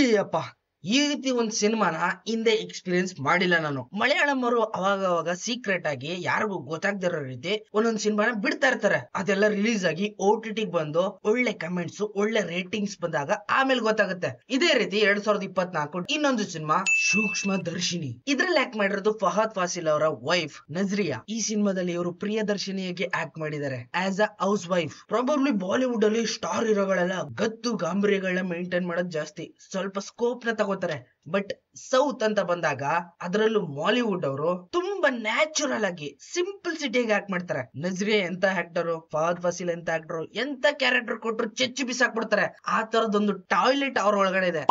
ಅಯ್ಯಪ್ಪ, ಈ ರೀತಿ ಒಂದ್ ಸಿನಿಮಾನ ಹಿಂದೆ ಎಕ್ಸ್ಪೀರಿಯನ್ಸ್ ಮಾಡಿಲ್ಲ ನಾನು. ಮಲಯಾಳಂ ಅವರು ಅವಾಗ ಸೀಕ್ರೆಟ್ ಆಗಿ ಯಾರಿಗೂ ಗೊತ್ತಾಗ್ದಿರೋ ರೀತಿ ಒಂದೊಂದ್ ಸಿನಿಮಾನ ಬಿಡ್ತಾ ಇರ್ತಾರೆ. ಅದೆಲ್ಲ ರಿಲೀಸ್ ಆಗಿ OTT ಬಂದು ಒಳ್ಳೆ ಕಮೆಂಟ್ಸ್, ಒಳ್ಳೆ ರೇಟಿಂಗ್ಸ್ ಬಂದಾಗ ಆಮೇಲೆ ಗೊತ್ತಾಗುತ್ತೆ. ಇದೇ ರೀತಿ 2024 ಇನ್ನೊಂದು ಸಿನಿಮಾ ಸೂಕ್ಷ್ಮ ದರ್ಶಿನಿ. ಇದ್ರಲ್ಲಿ ಆಕ್ಟ್ ಮಾಡಿರೋದು ಫಹದ್ ಫಾಸಿಲ್ ಅವರ ವೈಫ್ ನಜ್ರಿಯಾ. ಈ ಸಿನಿಮಾದಲ್ಲಿ ಇವರು ಪ್ರಿಯದರ್ಶಿನಿಯಾಗಿ ಆಕ್ಟ್ ಮಾಡಿದ್ದಾರೆ as a house wife. Probably Bollywood ಅಲ್ಲಿ ಸ್ಟಾರ್ ಹೀರೋಗಳೆಲ್ಲ ಗತ್ತು ಗಾಂಭೀರ್ಯಗಳನ್ನ ಮೇಂಟೈನ್ ಮಾಡೋದು ಜಾಸ್ತಿ, ಸ್ವಲ್ಪ ಸ್ಕೋಪ್ ನ ತಗೋತಾರೆ. ಬಟ್ ಸೌತ್ ಅಂತ ಬಂದಾಗ, ಅದರಲ್ಲೂ ಮಾಲಿವುಡ್ ಅವರು ತುಂಬಾ ನ್ಯಾಚುರಲ್ ಆಗಿ ಸಿಂಪಲ್ಸಿಟಿಯಾಗಿ ಆಕ್ಟ್ ಮಾಡ್ತಾರೆ. ನಜ್ರಿಯಾ ಎಂತ ಆಕ್ಟರ್, ಫಹದ್ ಫಾಸಿಲ್ ಎಂತ ಆಕ್ಟರ್, ಎಂತ ಕ್ಯಾರೆಕ್ಟರ್ ಕೊಟ್ರು ಚೆಚ್ಚಿ ಬಿಸಾಕ್ಬಿಡ್ತಾರೆ. ಆ ತರದೊಂದು ಟಾಯ್ಲೆಟ್ ಅವ್ರ ಒಳಗಡೆ ಇದೆ,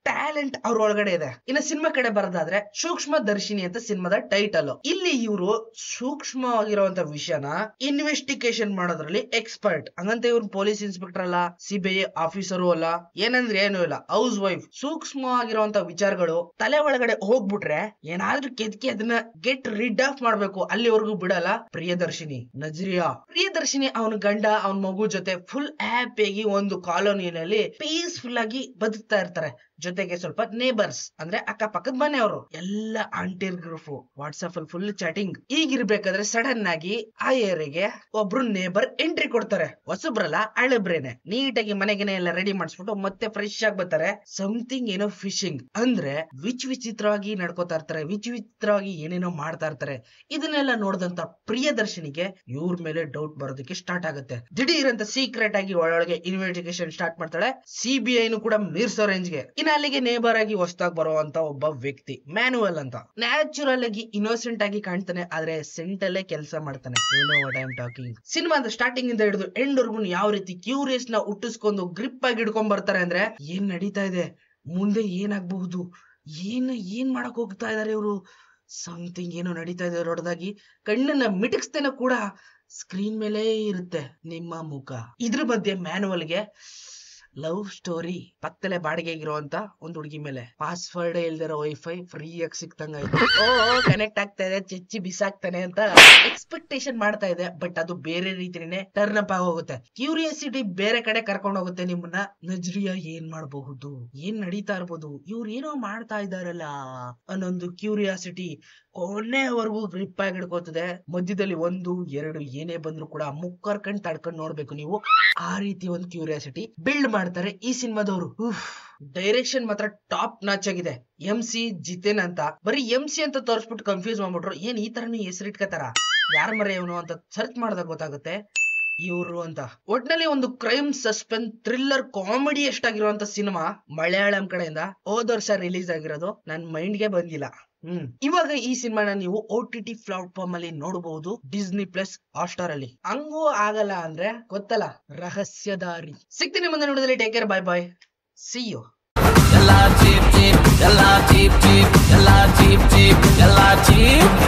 ಟ್ಯಾಲೆಂಟ್ ಅವ್ರ ಒಳಗಡೆ ಇದೆ. ಇನ್ನು ಸಿನಿಮಾ ಕಡೆ ಬರೋದಾದ್ರೆ ಸೂಕ್ಷ್ಮ ದರ್ಶಿನಿ ಅಂತ ಸಿನಿಮಾದ ಟೈಟಲ್. ಇಲ್ಲಿ ಇವರು ಸೂಕ್ಷ್ಮವಾಗಿರುವಂತ ವಿಷಯನ ಇನ್ವೆಸ್ಟಿಗೇಷನ್ ಮಾಡೋದ್ರಲ್ಲಿ ಎಕ್ಸ್ಪರ್ಟ್. ಹಂಗಂತ ಇವ್ರು ಪೊಲೀಸ್ ಇನ್ಸ್ಪೆಕ್ಟರ್ ಅಲ್ಲ, CBI ಆಫೀಸರು ಅಲ್ಲ, ಏನಂದ್ರೆ ಏನು ಇಲ್ಲ, ಹೌಸ್ ವೈಫ್. ಸೂಕ್ಷ್ಮವಾಗಿರುವಂತ ವಿಚಾರಗಳು ತಲೆ ಒಳಗಡೆ ಹೋಗ್ಬಿಟ್ರೆ ಏನಾದ್ರೂ ಕೆದಕಿ ಅದನ್ನ ಗೆಟ್ ರಿಡ್ ಆಫ್ ಮಾಡ್ಬೇಕು, ಅಲ್ಲಿವರೆಗೂ ಬಿಡಲ್ಲ ಪ್ರಿಯದರ್ಶಿನಿ ನಜ್ರಿಯಾ. ಪ್ರಿಯದರ್ಶಿನಿ ಅವನ ಗಂಡ, ಅವನ ಮಗು ಜೊತೆ ಫುಲ್ ಹ್ಯಾಪಿಯಾಗಿ ಒಂದು ಕಾಲೋನಿಯಲ್ಲಿ ಪೀಸ್ಫುಲ್ ಆಗಿ ಬದುಕ್ತಾ ಇರ್ತಾರೆ. ಜೊತೆಗೆ ಸ್ವಲ್ಪ ನೇಬರ್ಸ್ ಅಂದ್ರೆ ಅಕ್ಕಪಕ್ಕದ ಮನೆಯವರು ಎಲ್ಲ ಆಂಟಿಗ್ರಫ್ ವಾಟ್ಸ್ಆಪ್ ಅಲ್ಲಿ ಫುಲ್ ಚಾಟಿಂಗ್. ಈಗಿರ್ಬೇಕಾದ್ರೆ ಸಡನ್ ಆಗಿ ಆ ಏರಿಯಾಗೆ ಒಬ್ರು ನೇಬರ್ ಎಂಟ್ರಿ ಕೊಡ್ತಾರೆ. ಹೊಸಬ್ರಲ್ಲ, ಹಳಬ್ರೇನೆ. ನೀಟಾಗಿ ಮನೆಗೆನೆ ಎಲ್ಲ ರೆಡಿ ಮಾಡಿಸ್ಬಿಟ್ಟು ಮತ್ತೆ ಫ್ರೆಶ್ ಆಗಿ ಬರ್ತಾರೆ. ಸಮಥಿಂಗ್ ಏನೋ ಫಿಶಿಂಗ್ ಅಂದ್ರೆ ವಿಚಿತ್ರವಾಗಿ ನಡ್ಕೋತಾ ಇರ್ತಾರೆ, ವಿಚಿತ್ರವಾಗಿ ಏನೇನೋ ಮಾಡ್ತಾ ಇರ್ತಾರೆ. ಇದನ್ನೆಲ್ಲ ನೋಡಿದಂತ ಪ್ರಿಯದರ್ಶಿನಿಗೆ ಇವ್ರ ಮೇಲೆ ಡೌಟ್ ಬರೋದಕ್ಕೆ ಸ್ಟಾರ್ಟ್ ಆಗುತ್ತೆ. ದಿಢೀರ್ ಅಂತ ಸೀಕ್ರೆಟ್ ಆಗಿ ಒಳಗೆ ಇನ್ವೆಸ್ಟಿಗೇಷನ್ ಸ್ಟಾರ್ಟ್ ಮಾಡ್ತಾಳೆ. CBI ಕೂಡ ಮೀರ್ಸೋ ರೇಂಜ್ಗೆ. ಅಲ್ಲಿಗೆ ನೇಬರ್ ಆಗಿ ಹೊಸದಾಗಿ ಬರುವಂತ ಒಬ್ಬ ವ್ಯಕ್ತಿ ಮ್ಯಾನುವಲ್ ಅಂತ. ನ್ಯಾಚುರಲ್ ಆಗಿ ಇನ್ನೋಸೆಂಟ್ ಆಗಿ ಕಾಣ್ತಾನೆ, ಆದ್ರೆ ಸೆಂಟ್ ಅಲ್ಲೇ ಕೆಲಸ ಮಾಡ್ತಾನೆ. ಸಿನಿಮಾದ ಸ್ಟಾರ್ಟಿಂಗ್ ಇಂದ ಹಿಡಿದು ಎಂಡ್ ವರ್ಗು ಯಾವ ರೀತಿ ಕ್ಯೂರಿಯಸ್ ನ ಹುಟ್ಟಿಸ್ಕೊಂಡು ಗ್ರಿಪ್ ಆಗಿ ಹಿಡ್ಕೊಂಡ್ ಬರ್ತಾರೆ ಅಂದ್ರೆ, ಏನ್ ನಡೀತಾ ಇದೆ, ಮುಂದೆ ಏನಾಗಬಹುದು, ಏನ್ ಮಾಡಕ್ ಹೋಗ್ತಾ ಇದಾರೆ ಇವರು, ಸಮಥಿಂಗ್ ಏನೋ ನಡೀತಾ ಇದೆ ದೊಡ್ಡದಾಗಿ. ಕಣ್ಣನ್ನ ಮಿಟಕ್ಸ್ತೇನೆ ಕೂಡ ಸ್ಕ್ರೀನ್ ಮೇಲೆ ಇರುತ್ತೆ ನಿಮ್ಮ ಮುಖ. ಇದ್ರ ಮಧ್ಯೆ ಮ್ಯಾನುವಲ್ಗೆ ಲವ್ ಸ್ಟೋರಿ, ಪಕ್ಕದಲ್ಲೇ ಬಾಡಿಗೆಗಿರುವಂತ ಒಂದು ಹುಡುಗಿ ಮೇಲೆ ಪಾಸ್ವರ್ಡ್ ಇಲ್ದಿರೋ ವೈಫೈ ಫ್ರೀ ಆಗಿ ಸಿಕ್ತಂಗ ಕನೆಕ್ಟ್ ಆಗ್ತಾ ಇದೆ, ಚೆಚ್ಚಿ ಬಿಸಾಕ್ತಾನೆ ಅಂತ ಎಕ್ಸ್ಪೆಕ್ಟೇಷನ್ ಮಾಡ್ತಾ ಇದೆ. ಬಟ್ ಅದು ಬೇರೆ ರೀತಿನೇ ಟರ್ನ್ ಅಪ್ ಆಗೋಗುತ್ತೆ. ಕ್ಯೂರಿಯಾಸಿಟಿ ಬೇರೆ ಕಡೆ ಕರ್ಕೊಂಡು ಹೋಗುತ್ತೆ ನಿಮ್ಮನ್ನ. ನಜ್ರಿಯಾ ಏನ್ ಮಾಡಬಹುದು, ಏನ್ ನಡೀತಾ ಇರ್ಬೋದು, ಇವ್ರು ಏನೋ ಮಾಡ್ತಾ ಇದಾರಲ್ಲ ಅನ್ನೊಂದು ಕ್ಯೂರಿಯಾಸಿಟಿ ಕೊನೆವರೆಗೂ ಗ್ರಿಪ್ ಆಗಿ ಹಿಡ್ಕೋತದೆ. ಮಧ್ಯದಲ್ಲಿ 1, 2 ಏನೇ ಬಂದ್ರು ಕೂಡ ಮುಕ್ಕರ್ಕಂಡ್ ತಡ್ಕೊಂಡ್ ನೋಡ್ಬೇಕು ನೀವು. ಆ ರೀತಿ ಒಂದು ಕ್ಯೂರಿಯಾಸಿಟಿ ಬಿಲ್ಡ್ ಮಾಡ್ತಾರೆ ಈ ಸಿನಿಮಾದವರು. ಡೈರೆಕ್ಷನ್ ಮಾತ್ರ ಟಾಪ್ ನಾಚ್ ಆಗಿದೆ. MC ಜಿತೇನ್ ಅಂತ, ಬರೀ MC ಅಂತ ತೋರಿಸ್ಬಿಟ್ಟು ಕನ್ಫ್ಯೂಸ್ ಮಾಡ್ಬಿಟ್ರು. ಏನ್ ಈ ತರನು ಹೆಸರಿಟ್ಕತಾರ, ಯಾರ ಮರೆ ಇವನು ಅಂತ ಸರ್ಚ್ ಮಾಡಿದಾಗ ಗೊತ್ತಾಗುತ್ತೆ ಇವ್ರು ಅಂತ. ಒಟ್ನಲ್ಲಿ ಒಂದು ಕ್ರೈಮ್ ಸಸ್ಪೆನ್ಸ್ ಥ್ರಿಲ್ಲರ್ ಕಾಮಿಡಿ ಎಷ್ಟಾಗಿರುವಂತ ಸಿನಿಮಾ ಮಲಯಾಳಂ ಕಡೆಯಿಂದ ಹೋದ ವರ್ಷ ರಿಲೀಸ್ ಆಗಿರೋದು ನನ್ ಮೈಂಡ್ಗೆ ಬಂದಿಲ್ಲ. ಇವಾಗ ಈ ಸಿನಿಮಾನ ನೀವು OTT ಪ್ಲಾಟ್ಫಾರ್ಮ್ ಅಲ್ಲಿ ನೋಡಬಹುದು, Disney+ ಹಾಟ್‌ಸ್ಟಾರ್ ಅಲ್ಲಿ. ಹಂಗೂ ಆಗಲ್ಲ ಅಂದ್ರೆ ಗೊತ್ತಲ್ಲ, ರಹಸ್ಯದಾರಿ. ಸಿಗ್ತೀನಿ ಮುಂದೆ ನೋಡಿದ್ರೆ. Take care, bye bye, see you. ಎಲ್ಲ ಚೀಪ್